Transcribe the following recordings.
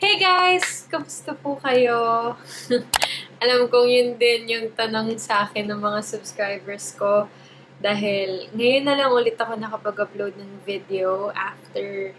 Hey guys! Kamusta po kayo? Alam kong yun din yung tanong sa akin ng mga subscribers ko. Dahil ngayon na lang ulit ako nakapag-upload ng video after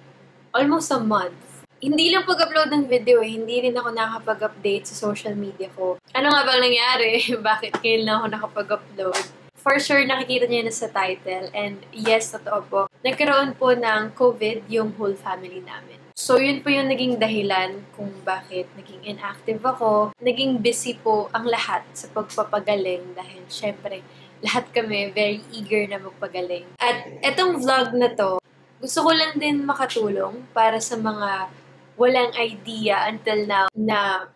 almost a month. Hindi lang pag-upload ng video hindi rin ako nakapag-update sa social media ko. Ano nga bang nangyari? Bakit ngayon lang ako nakapag-upload? For sure, nakikita niyo na sa title. And yes, totoo po. Nagkaroon po ng COVID yung whole family namin. So, yun po yung naging dahilan kung bakit naging inactive ako. Naging busy po ang lahat sa pagpapagaling dahil syempre, lahat kami very eager na magpagaling. At etong vlog na to, gusto ko lang din makatulong para sa mga walang idea until now na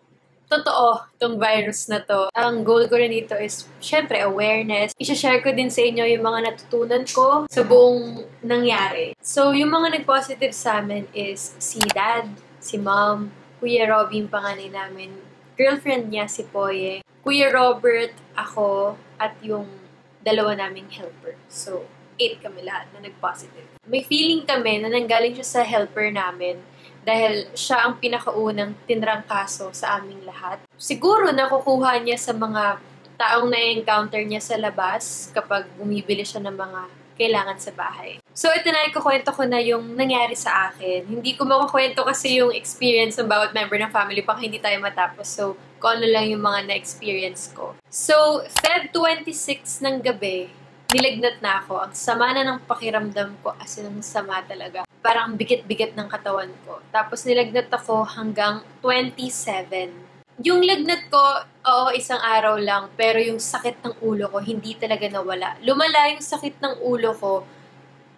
totoo tong virus na to. Ang goal ko rin dito is, syempre, awareness. I-share ko din sa inyo yung mga natutunan ko sa buong nangyari. So, yung mga nag-positive sa amin is si Dad, si Mom, Kuya Robby yung panganay namin, girlfriend niya si Poye, Kuya Robert, ako, at yung dalawa naming helper. So, 8 kami lahat na nag-positive. May feeling kami na nanggaling siya sa helper namin dahil siya ang pinakaunang tinrangkaso sa aming lahat. Siguro nakukuha niya sa mga taong na-encounter niya sa labas kapag bumibili siya ng mga kailangan sa bahay. So, ito na, ikukwento ko na yung nangyari sa akin. Hindi ko makukwento kasi yung experience ng bawat member ng family pang hindi tayo matapos. So, kung ano lang yung mga na-experience ko. So, Feb 26 ng gabi, nilagnat na ako. Ang sama na ng pakiramdam ko, as in, ang sama talaga. Parang bigat-bigat ng katawan ko. Tapos nilagnat ako hanggang 27. Yung lagnat ko, oo, isang araw lang. Pero yung sakit ng ulo ko, hindi talaga nawala. Lumala yung sakit ng ulo ko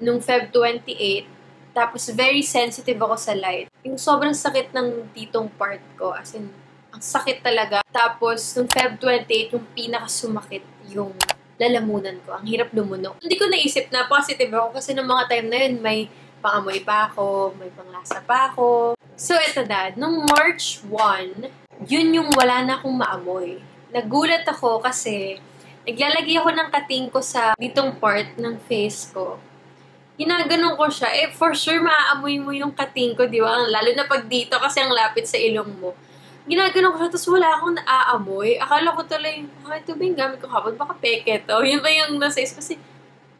nung Feb 28. Tapos very sensitive ako sa light. Yung sobrang sakit ng ditong part ko, as in, ang sakit talaga. Tapos nung Feb 28, yung pinakasumakit yung lalamunan ko. Ang hirap lumunok. Hindi ko naisip na positive ako kasi nung mga time na yun, may pangamoy pa ako, may panglasa pa ako. So, eto na. Nung March 1, yun yung wala na akong maamoy. Nagulat ako kasi naglalagay ako ng kating ko sa ditong part ng face ko. Ginaganon ko siya. Eh, for sure, maaamoy mo yung kating ko, di ba? Lalo na pag dito kasi ang lapit sa ilong mo. Ginaganon ko siya, tapos wala akong naaamoy. Akala ko tuloy, ito ba yung gamit ko kapag? Baka peke to. Yun ba yung nasa is kasi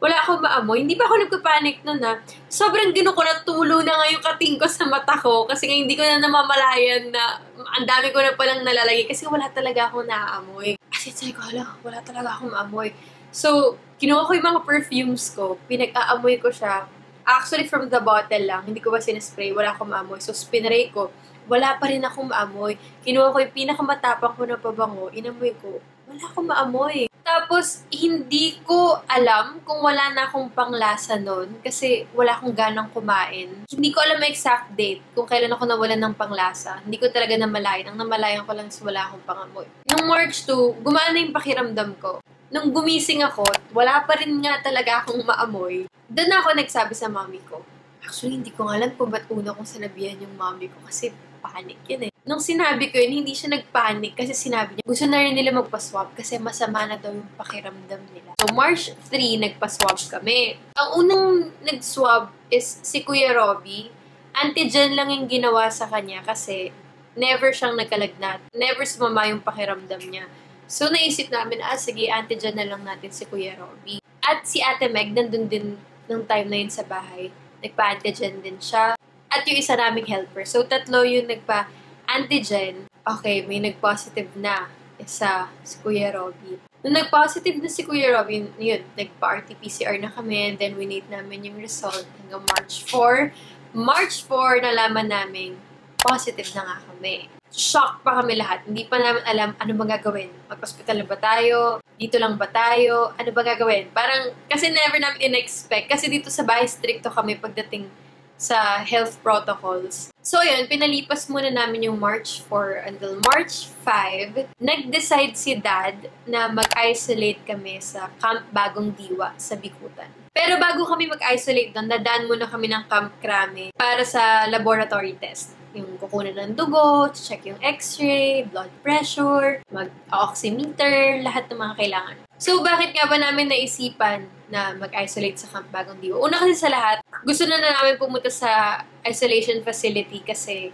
wala akong maamoy. Hindi pa ako nagpapanik nun ha. Sobrang gano'n ko natulo na nga yung kating ko sa mata ko kasi nga hindi ko na namamalayan na ang dami ko na palang nalalagay kasi wala talaga akong naaamoy. Kasi sabi ko, wala talaga akong maamoy. So, kinuha ko yung mga perfumes ko, pinag-aamoy ko siya. Actually, from the bottle lang, hindi ko ba sinaspray, wala akong maamoy. So, spinray ko, wala pa rin akong maamoy. Kinuha ko yung pinakamatapang ko na pabango, inamoy ko, wala akong maamoy. Tapos, hindi ko alam kung wala na akong panglasa nun kasi wala akong ganang kumain. Hindi ko alam ang exact date kung kailan ako nawalan ng panglasa. Hindi ko talaga namalayan. Ang namalayan ko lang is wala akong pangamoy. Nung March 2, gumana yung pakiramdam ko. Nung gumising ako, wala pa rin nga talaga akong maamoy. Doon ako nagsabi sa mami ko. Actually, hindi ko alam kung ba't una kong sinabihan yung mami ko kasi panic yun eh. Nung sinabi ko yun, hindi siya nagpanic kasi sinabi niya, gusto na rin nila magpa-swab kasi masama na daw yung pakiramdam nila. So, March 3, nagpa-swab kami. Ang unang nag-swab is si Kuya Robby. Antigen lang yung ginawa sa kanya kasi never siyang nagkalagnat. Never sumama yung pakiramdam niya. So, naisip namin, sige, antigen na lang natin si Kuya Robby. At si Ate Meg, nandun din ng time na yun sa bahay. Nagpa-antigen din siya. At yung isa naming helper. So, tatlo yung nagpa-antigen. Okay, may nag-positive na. Isa, si Kuya Robby. Nung nag-positive na si Kuya Robby, yun, nagpa-RT-PCR na kami. And then, winait namin yung result hanggang March 4. March 4, nalaman namin, positive na nga kami. Shock pa kami lahat. Hindi pa namin alam ano ba gagawin. Mag-hospital na ba tayo? Dito lang ba tayo? Ano ba gagawin? Parang, kasi never namin in-expect. Kasi dito sa bahay, stricto kami pagdating sa health protocols. So, yun, pinalipas muna namin yung March 4 until March 5. Nag-decide si Dad na mag-isolate kami sa Camp Bagong Diwa sa Bikutan. Pero bago kami mag-isolate doon, nadaan muna kami ng Camp Krame para sa laboratory test. Yung kukunan ng dugo, check yung x-ray, blood pressure, mag-oximeter, lahat ng mga kailangan. So, bakit nga ba namin naisipan na mag-isolate sa Camp Bagong Diwa? Una kasi sa lahat, gusto na namin pumunta sa isolation facility kasi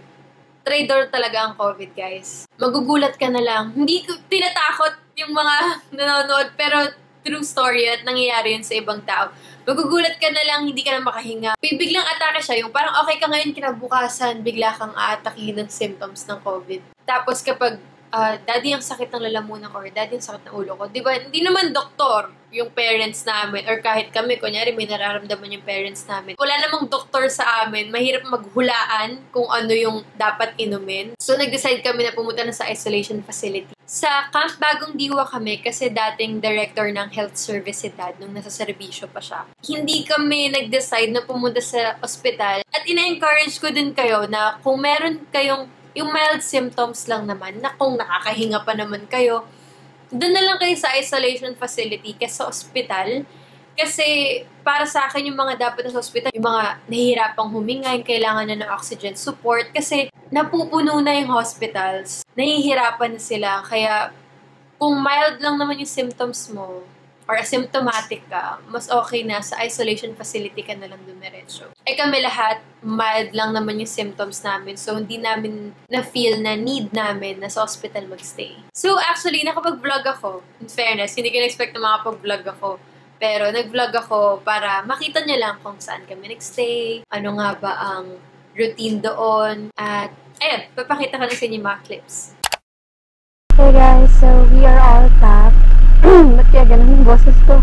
Traitor talaga ang COVID, guys. Magugulat ka na lang. Hindi ko tinatakot yung mga nanonood, pero true story at nangyayari yun sa ibang tao. Magugulat ka na lang, hindi ka na makahinga. Biglang atake siya, yung parang okay ka ngayon, kinabukasan, bigla kang aatakihin ng symptoms ng COVID. Tapos kapag daddy ang sakit ng lalamunan ko or daddy ang sakit ng ulo ko, di ba, hindi naman doktor yung parents namin or kahit kami, kunyari may nararamdaman yung parents namin. Wala namang doktor sa amin, mahirap maghulaan kung ano yung dapat inumin. So, nag-decide kami na pumunta na sa isolation facility. Sa Camp Bagong Diwa kami kasi dating director ng health service si dad nung nasa serbisyo pa siya. Hindi kami nag-decide na pumunta sa ospital at ina-encourage ko din kayo na kung meron kayong yung mild symptoms lang naman, na kung nakakahinga pa naman kayo, doon na lang kayo sa isolation facility kaysa sa ospital. Kasi para sa akin, yung mga dapat na sa ospital, yung mga nahihirapang huminga, yung kailangan na ng oxygen support, kasi napupuno na yung hospitals, nahihirapan na sila. Kaya kung mild lang naman yung symptoms mo, or asymptomatic ka, mas okay na sa isolation facility ka na lang dumiretso. Kami lahat, mild lang naman yung symptoms namin. So, hindi namin na-feel na need namin na sa hospital magstay. So, actually, nakapag-vlog ako. In fairness, hindi ko na-expect na makapag-vlog ako. Pero, nag-vlog ako para makita nyo lang kung saan kami nag-stay, ano nga ba ang routine doon, at, ayun, papakita ko na sa inyo mga clips. Hey guys, so we are all back. Ba't kaya ganun yung boses ko?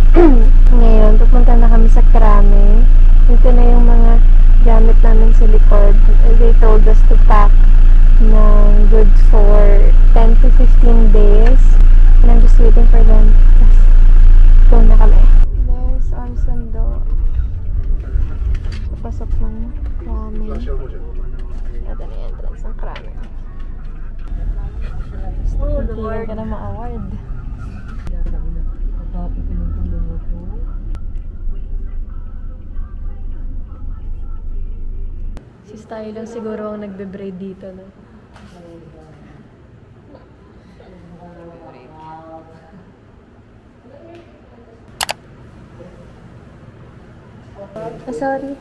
Ngayon, pupunta na kami sa Krame. Ito na yung mga gamit namin sa likod. They told us to pack ng goods for 10 to 15 days. And I'm just waiting for them. Yes. Go na kami. There's our sundo. Papasok ng Krame. Ito na yung entrance ng Krame. Oh, Lord. Hindi ka na ma-award. Si Style lang siguro ang nagbe-braid dito, no? Sorry.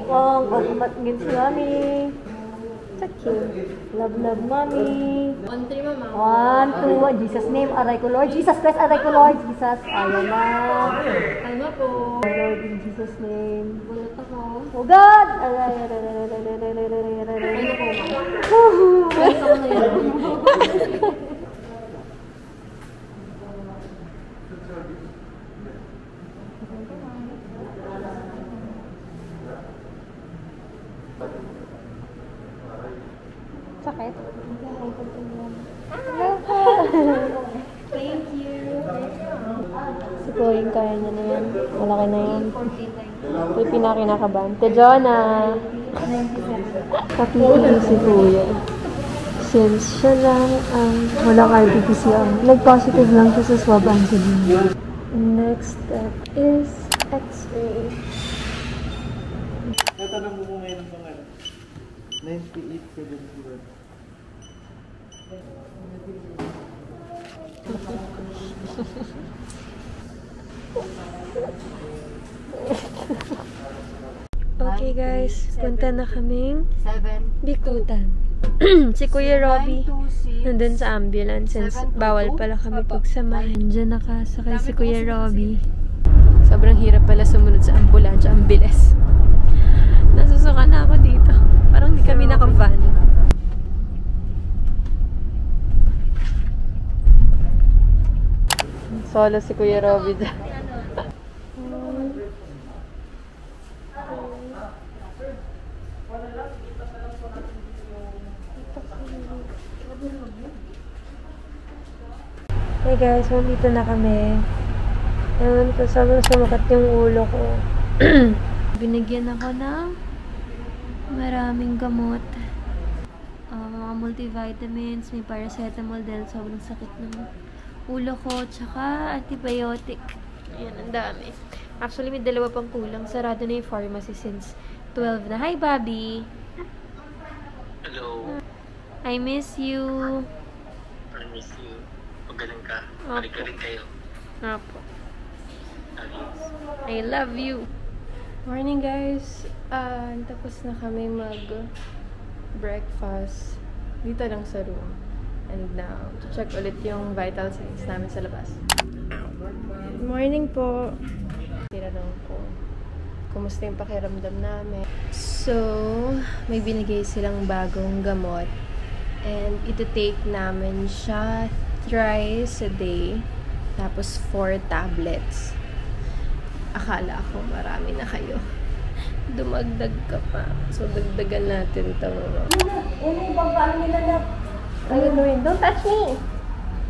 Wow, kumatagin si Mami. So cute. Love, Mami. 1, 3, Mama. 1, 2, 1. Jesus name, aray ko Lord. Jesus Christ, aray ko Lord. Jesus, ayaw na. Ano po? Lord, in Jesus name. Bulot ako. Oh God! Aray, aray, aray, aray, aray, aray, aray, aray, aray. Ano po, Mama? Bulot ako na yun. Sakit? Thank you. Si Chloe, kaya niya na yan. Malaki na yan. Ito'y pinakinakabahan. Te Jonah! Kapitili si Kuya. Since siya lang ang walang RT-PCR. Nag-positive lang siya sa swab antigen. Next step is X-ray. Tatanong mo ngayon ng pangalan. 9871. Okay guys, punta na kaming Bikutan. Si Kuya Robby nandun sa ambulance since bawal pala kami pagsamahin. Diyan nakasakay si Kuya Robby. Sobrang hirap pala sumunod sa ambulansya. Ang bilis. Nasusuka na ako dito. Parang di kami naka-van. Solo si Kuya Robby dyan. Hey guys, nandito na kami. Ewan ko, sobrang sumakat yung ulo ko. Binigyan ako ng maraming gamot. Mga multivitamins, may paracetamol dahil sobrang sakit ng ulo ko, tsaka antibiotic. Ayan, ang dami. Actually, may dalawa pang kulang. Sarado na yung pharmacy since 12 na. Hi, Bobby! Hello. I miss you. I miss you. Magaling ka. Opo. Magaling kayo. Apo. Love you. I love you. Morning guys! Tapos na kami mag-breakfast dito lang sa room. And now, check ulit yung vital signs namin sa labas. Good morning po! Tinanong ko, kumusta yung pakiramdam namin? So, may binigay silang bagong gamot. And ito take namin siya thrice a day. Tapos 4 tablets. Akala ko marami na kayo. Dumagdag ka pa. So, dagdagan natin ito. Yan yung ibang nila na. Ano gawin? Don't touch me!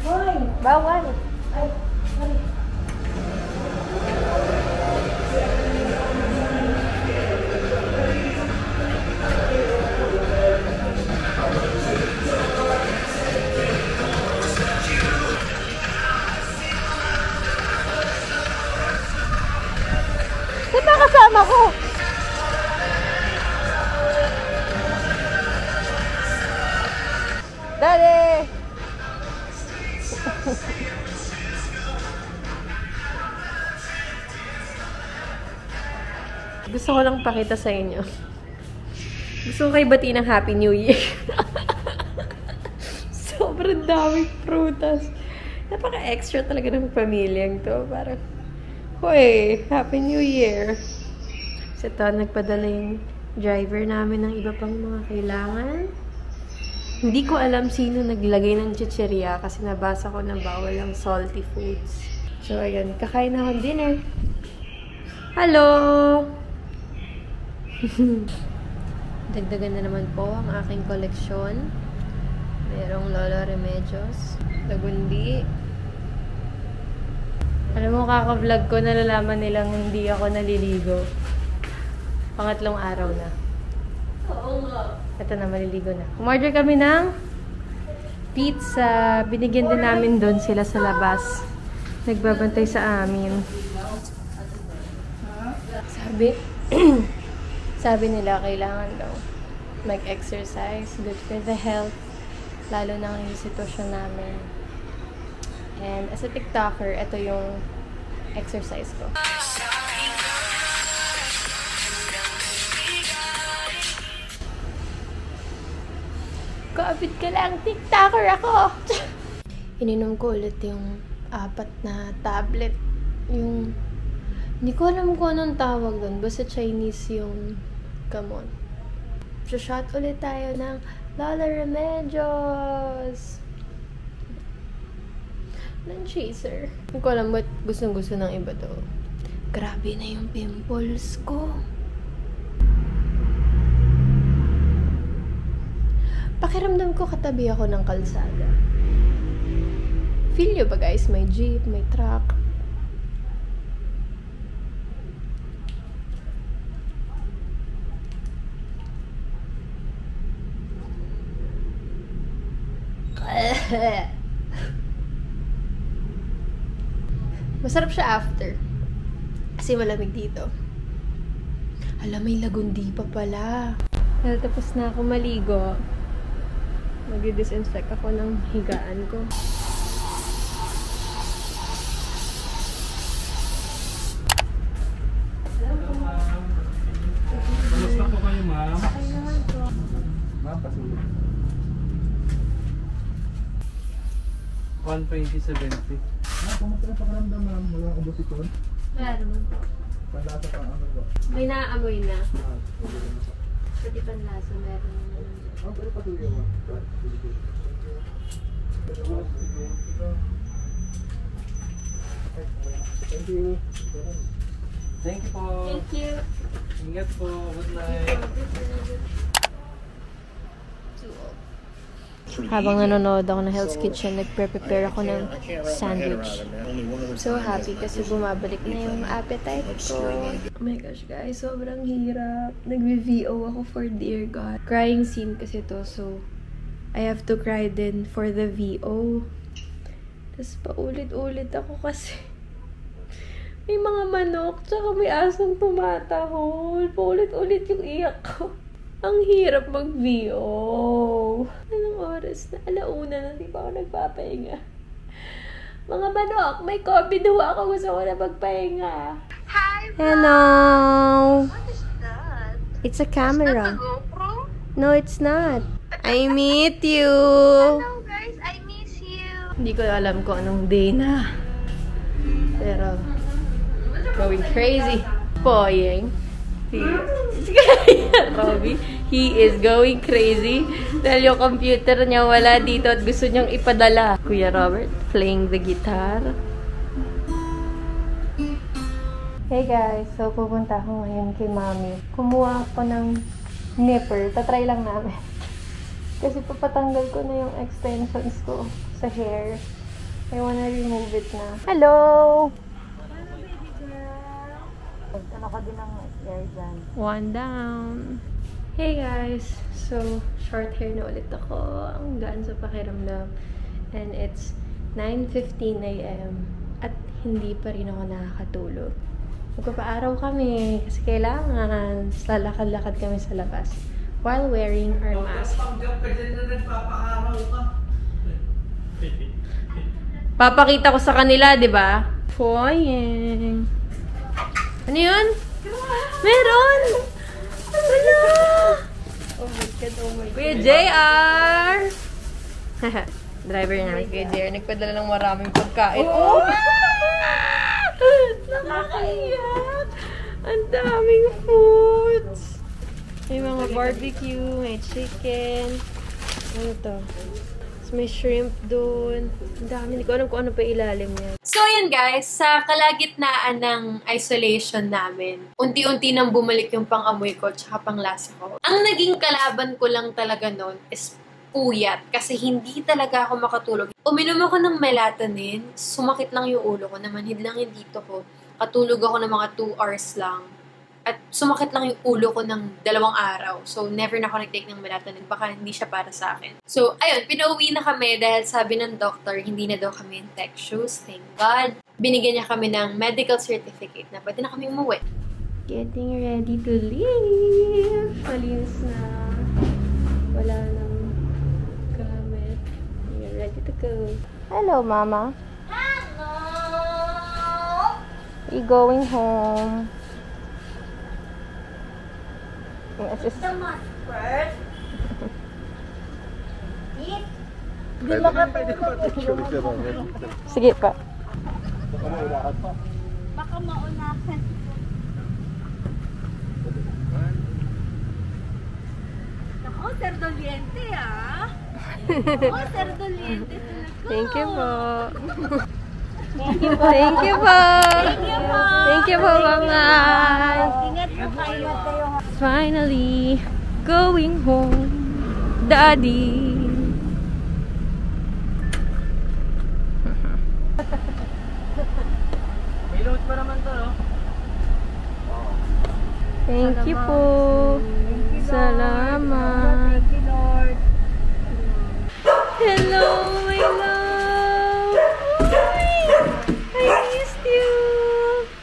Hoy! Bawal! Ay, sorry. Saan ba kasama ko? Daddy! Gusto ko lang pakita sa inyo. Gusto ko kayo batiin ng Happy New Year. Sobrang daming prutas. Napaka-extra talaga ng pamilyang to. Parang, hoy, Happy New Year. Kasi ito, nagpadala yung driver namin ng iba pang mga kailangan. Hindi ko alam sino naglagay ng chicheria kasi nabasa ko na bawal ang salty foods. So, ayun. Kakain na akong dinner. Hello! Dagdagan na naman po ang aking koleksyon. Merong Lola Remedios, Lagundi. Alam mo, kaka-vlog ko, nalalaman nilang hindi ako naliligo. Pangatlong araw na. Oo nga. Ito na, maliligo na. Umorder kami ng pizza. Binigyan din namin doon sila sa labas. Nagbabantay sa amin. Sabi nila, kailangan daw mag-exercise. Good for the health. Lalo na ngayong sitwasyon namin. And as a TikToker, ito yung exercise ko. Kapit ka lang, TikToker ako! Ininom ko ulit yung 4 na tablet. Yung, hindi ko alam kung anong tawag doon. Basta Chinese yung gamot. Shot ulit tayo ng Lola Remedios! Ng chaser. Hindi ko alam ba't gustong-gusto ng iba to. Grabe na yung pimples ko. Pakiramdam ko katabi ako ng kalsada. Feel nyo ba guys? May jeep, may truck. Masarap siya after. Kasi malamig dito. Alam, may Lagundi pa pala. Well, tapos na ako maligo. Mag-disinfect ako ng higaan ko. Kamusta po kayo, ma'am? Okay naman po. Ma'am, pasulog. 120.70. Ma'am, kumusta na pakiramdam, ma'am? Wala akong busiton. Wala naman po. Panlasa pa ang ano ba? May naamoy na. Ah, sige naman po. Pati panlasa meron naman. Ah, pero patuloy, ma'am. Thank you. Thank you po. Thank you. Ingat po. Good night. Habang nanonood ako ng Hell's Kitchen, nagprepare ako ng sandwich. So happy kasi bumabalik na yung appetite ko. Oh my gosh guys, sobrang hirap. Nagve-VO ako for Dear God. Crying scene kasi to, so I have to cry din for the VO. Tapos paulit-ulit ako kasi may mga manok, tsaka may asong tumatahol. Paulit-ulit yung iyak ko. Ang hirap mag-VO. Anong oras na? 1:00 na, di pa ako nagpapahinga. Mga manok, may COVID ho ako. Gusto ko na magpahinga. Hi Hello. What is that? It's a camera. GoPro? No, it's not. I meet you. Hello guys, I miss you. Hindi ko alam kung anong day na. Pero, going crazy. Poyeng. Robby, he is going crazy. Dahil yung computer niya wala dito at gusto niyang ipadala. Kuya Robert, playing the guitar. Hey guys, so pupunta ako ngayon kay Mami. Kumuha ako ng nipper. Tatry lang namin. Kasi papatanggal ko na yung extensions ko sa hair. I wanna remove it na. Hello! Ano ka din ng hair dyan? One down. Hey guys! So, short hair na ulit ako. Ang gaan sa pakiramdam. And it's 9:15 AM. At hindi pa rin ako nakakatulog. Magpapaaraw kami kasi kailangan. Lalakad-lakad kami sa labas while wearing our mask. Papakita ko sa kanila, di ba? Poyeng. Ano yun? Meron! Wala! Oh my God, oh my God. Kuya JR! Driver namin, Kuya JR. Nagpadala ng maraming pagkain. Oh! Nakakaiyak! Ang daming foods! May mga barbecue, may chicken. Ano to? May shrimp doon. Ang dami. Hindi ko alam kung ano pa ilalim niya. So, yun guys, sa kalagitnaan ng isolation namin, unti-unti nang bumalik yung pang-amoy ko tsaka pang-lasa ko. Ang naging kalaban ko lang talaga noon is puyat kasi hindi talaga ako makatulog. Uminom ako ng melatonin, sumakit lang yung ulo ko, namanhid lang yung dito ko. Katulog ako ng mga 2 hours lang. At sumakit lang yung ulo ko ng 2 araw. So, never na ako nag-take ng melatonin. Baka hindi siya para sa akin. So, ayun, pinauwi na kami dahil sabi ng doctor, hindi na daw kami infectious. Thank God. Binigyan niya kami ng medical certificate na pwede na kami umuwi. Getting ready to leave. Malinis na. Wala nang gamit. We're ready to go. Hello, Mama. Hello! We going home. Yes, The mask first. Eat. Hindi makapagpapicture. sige pa. Baka maunahan. Ako, Sir Doliente ah. Ako, Sir Doliente talaga. Thank you po. Thank you po. Thank you po. Thank you po. Thank you po, Mama. Ingat po kayo. Finally, going home, Daddy. May load pa naman to, no? Thank you po. Salamat. Thank you, Lord. Hello, my love. I missed you.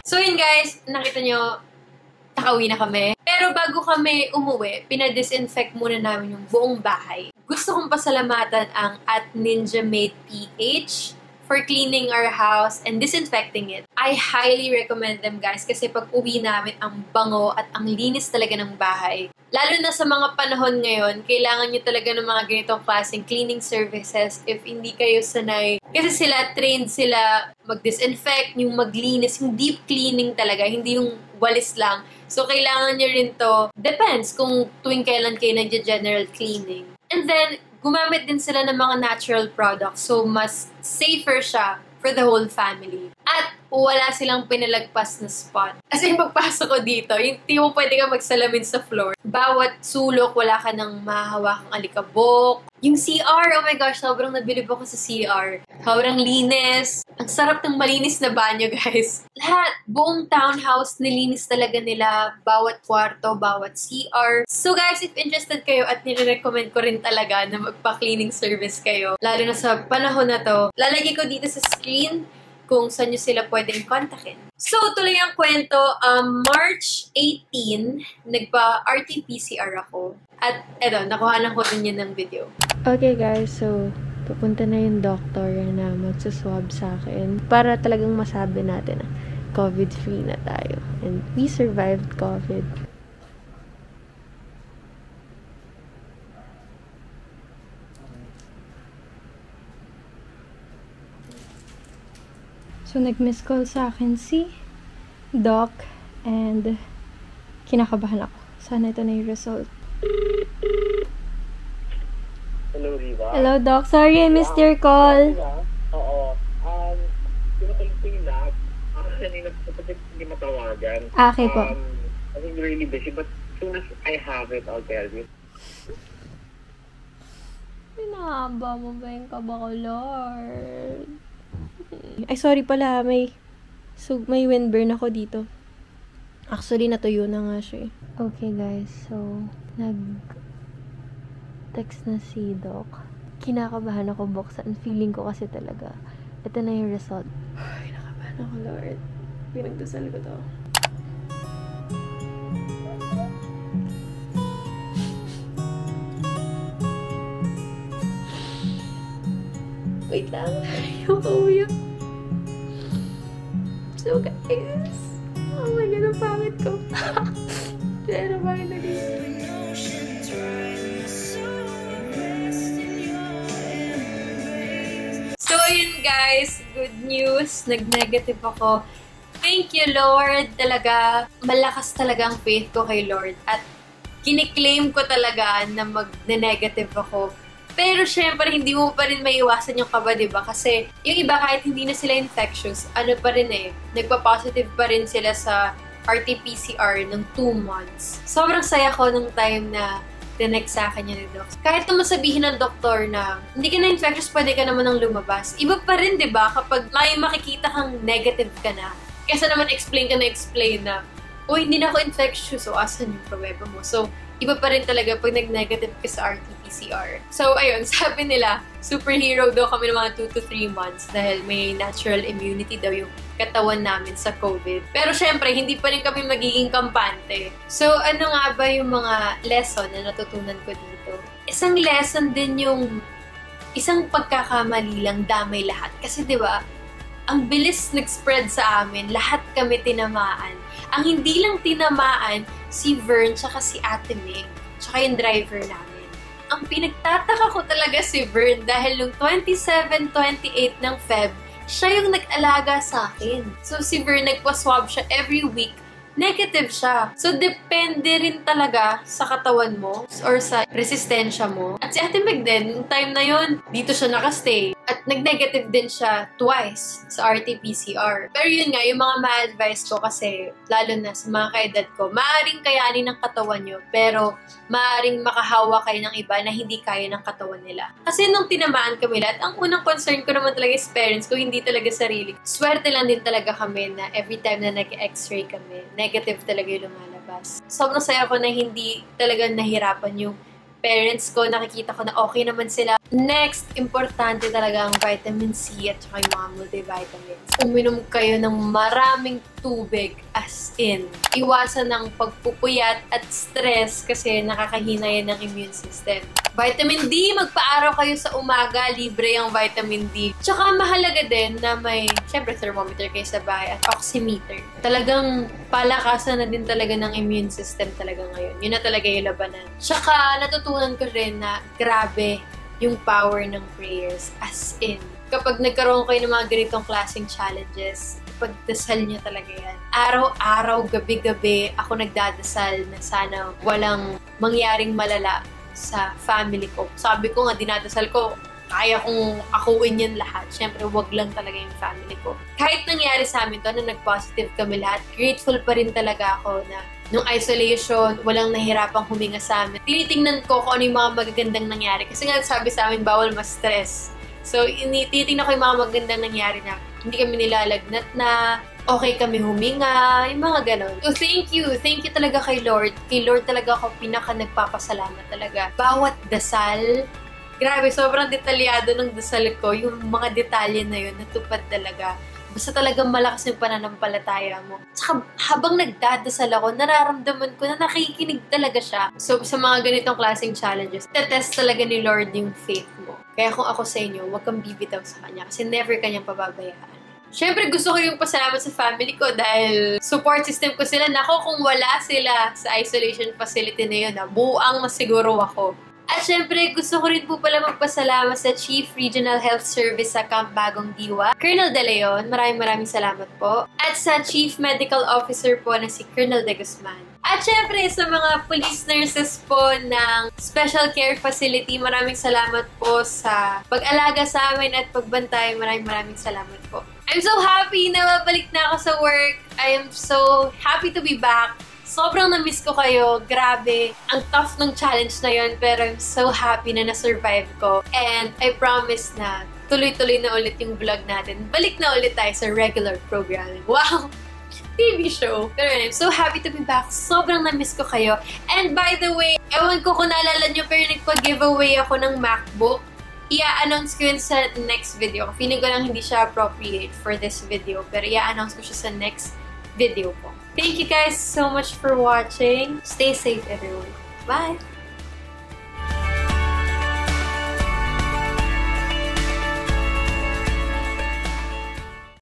So, yun guys, nakita nyo, nakauwi na kami. Pero bago kami umuwi, pinadisinfect muna namin yung buong bahay. Gusto kong pasalamatan ang @NinjaMadePH for cleaning our house and disinfecting it. I highly recommend them guys kasi pag uwi namin, ang bango at ang linis talaga ng bahay. Lalo na sa mga panahon ngayon, kailangan nyo talaga ng mga ganitong klaseng cleaning services if hindi kayo sanay. Kasi trained sila mag-disinfect, yung maglinis, yung deep cleaning talaga, hindi yung walis lang. So, kailangan nyo rin to. Depends kung tuwing kailan kayo nagja-general cleaning. And then, gumamit din sila ng mga natural products. So, mas safer siya for the whole family. At wala silang pinalagpas na spot. Kasi pagpasok ko dito, hindi mo pwede ka magsalamin sa floor. Bawat sulok, wala ka nang mahahawakang alikabok. Yung CR, oh my gosh, sobrang nabilib ako sa CR. Sobrang linis. Ang sarap ng malinis na banyo, guys. Lahat, buong townhouse, nilinis talaga nila. Bawat kwarto, bawat CR. So guys, if interested kayo at nire-recommend ko rin talaga na magpa-cleaning service kayo, lalo na sa panahon na to, lalagay ko dito sa screen kung saan nyo sila pwedeng kontakin. So, tuloy ang kwento. March 18, nagpa-RT-PCR ako. At eto, nakuhanan ko din yun ng video. Okay guys, so pupunta na yung doctor na magsuswab sa akin para talagang masabi natin na COVID-free na tayo. And we survived COVID. So, nag-miss call sa akin si Doc and kinakabahan ako. Sana ito na yung result. Hello, Riva. Hello, Doc. Sorry, I missed your call. Oo. Pinakalit ko yung lab. Kanina ko kasi hindi matawagan. Okay po. I think really busy, but as soon as I have it, I'll tell you. Pinahaba mo ba yung kaba ko, Lord? Ay, sorry pala. May windburn ako dito. Actually, natuyo na nga siya. Okay, guys. So, text na si Doc. Kinakabahan ako buksan. Feeling ko kasi talaga. Ito na yung result. Ay, kinakabahan ako, Lord. Pinagdasal ko to. Wait lang. Ayoko umiyak. So, guys. Oh my God, ang pangit ko. Pero bakit nag-iisip? So, ayun guys, good news. Nag-negative ako. Thank you, Lord. Talaga, malakas talaga ang faith ko kay Lord. At kiniklaim ko talaga na mag-negative ako. Pero syempre, hindi mo pa rin maiiwasan yung kaba, diba? Kasi yung iba kahit hindi na sila infectious, ano pa rin nagpa-positive pa rin sila sa RT-PCR ng 2 months. Sobrang saya ko nung time na tinext sa akin yun ni Doc. Kahit naman sabihin ng doktor na hindi ka na infectious, pwede ka naman ng lumabas. Iba pa rin, diba? Kapag may makikita kang negative ka na, kesa naman explain na, hindi na ako infectious, so asan yung pruweba mo? So, iba pa rin talaga pag nag-negative ka sa RT-PCR. So, ayun, sabi nila, superhero daw kami ng mga 2 to 3 months dahil may natural immunity daw yung katawan namin sa COVID. Pero syempre, hindi pa rin kami magiging kampante. So, ano nga ba yung mga lesson na natutunan ko dito? Isang lesson din yung isang pagkakamali lang damay lahat. Kasi di ba, ang bilis nag-spread sa amin, lahat kami tinamaan. Ang hindi lang tinamaan, si Vern tsaka si Ate Meg, tsaka yung driver namin. Ang pinagtataka ko talaga si Vern dahil nung 27-28 ng Feb, siya yung nag-alaga sa akin. So si Vern, nagpa-swab siya every week. Negative siya. So, depende rin talaga sa katawan mo or sa resistensya mo. At si Ate Meg din, yung time na yun, dito siya nakastay. At nag-negative din siya twice sa RT-PCR. Pero yun nga, yung mga ma-advise ko kasi, lalo na sa mga kaedad ko, maaaring kayanin ng katawan nyo, pero maaaring makahawa kayo ng iba na hindi kaya ng katawan nila. Kasi nung tinamaan kami lahat, ang unang concern ko naman talaga is parents ko, hindi talaga sarili. Swerte lang din talaga kami na every time na nag-x-ray kami, negative talaga yung lumalabas. Sobrang saya ko na hindi talaga nahirapan yung parents ko, nakikita ko na okay naman sila. Next, importante talaga ang vitamin C at saka yung mga multivitamins. Uminom kayo ng maraming tubig, as in. Iwasan ng pagpupuyat at stress kasi nakakahina yan ng immune system. Vitamin D, magpa-araw kayo sa umaga, libre yung vitamin D. Tsaka mahalaga din na may, syempre, thermometer kayo sa bahay at oximeter. Talagang palakasan na din talaga ng immune system talaga ngayon. Yun na talaga yung labanan. Tsaka natutunan ko rin na grabe yung power ng prayers. As in, kapag nagkaroon kayo ng mga ganitong klaseng challenges, pagdasal niyo talaga yan. Araw-araw, gabi-gabi, ako nagdadasal na sana walang mangyaring malala sa family ko. Sabi ko nga, dinadasal ko, kaya kong akuin yan lahat. Siyempre, wag lang talaga yung family ko. Kahit nangyari sa amin to, na nag-positive kami lahat, grateful pa rin talaga ako na nung isolation, walang nahirapang huminga sa amin. Tinitingnan ko kung ano yung mga magagandang nangyari. Kasi nga sabi sa amin, bawal ma-stress. So, tinitingnan ko yung mga magagandang nangyari na hindi kami nilalagnat na, okay kami huminga, yung mga ganon. So, thank you. Thank you talaga kay Lord. Kay Lord talaga ako pinaka nagpapasalamat talaga. Bawat dasal, grabe, sobrang detalyado ng dasal ko. Yung mga detalye na yun, natupad talaga. Basta talagang malakas yung pananampalataya mo. Tsaka habang nagdadasal ako, nararamdaman ko na nakikinig talaga siya. So sa mga ganitong klaseng challenges, tetest talaga ni Lord yung faith mo. Kaya kung ako sa inyo, huwag kang bibitaw sa Kanya kasi never Kanyang pababayaan. Siyempre, gusto ko yung pasalamat sa family ko dahil support system ko sila. Nako, kung wala sila sa isolation facility na yun, buang na siguro ako. At syempre, gusto ko rin po pala magpasalamat sa Chief Regional Health Service sa Camp Bagong Diwa, Colonel De Leon. Maraming salamat po. At sa Chief Medical Officer po na si Colonel De Guzman. At syempre, sa mga police nurses po ng Special Care Facility, maraming salamat po sa pag-alaga sa amin at pagbantay. Maraming salamat po. I'm so happy na babalik na ako sa work. I am so happy to be back. Sobrang na-miss ko kayo. Grabe. Ang tough ng challenge na yun. Pero I'm so happy na na-survive ko. And I promise na tuloy-tuloy na ulit yung vlog natin. Balik na ulit tayo sa regular programming. Wow! TV show. Pero I'm so happy to be back. Sobrang na-miss ko kayo. And by the way, ewan ko kung naalala nyo, pero nagpa-giveaway ako ng MacBook. I-announce ko yun sa next video. Feeling ko lang hindi siya appropriate for this video. Pero i-announce ko siya sa next video po. Thank you guys so much for watching. Stay safe, everyone. Bye!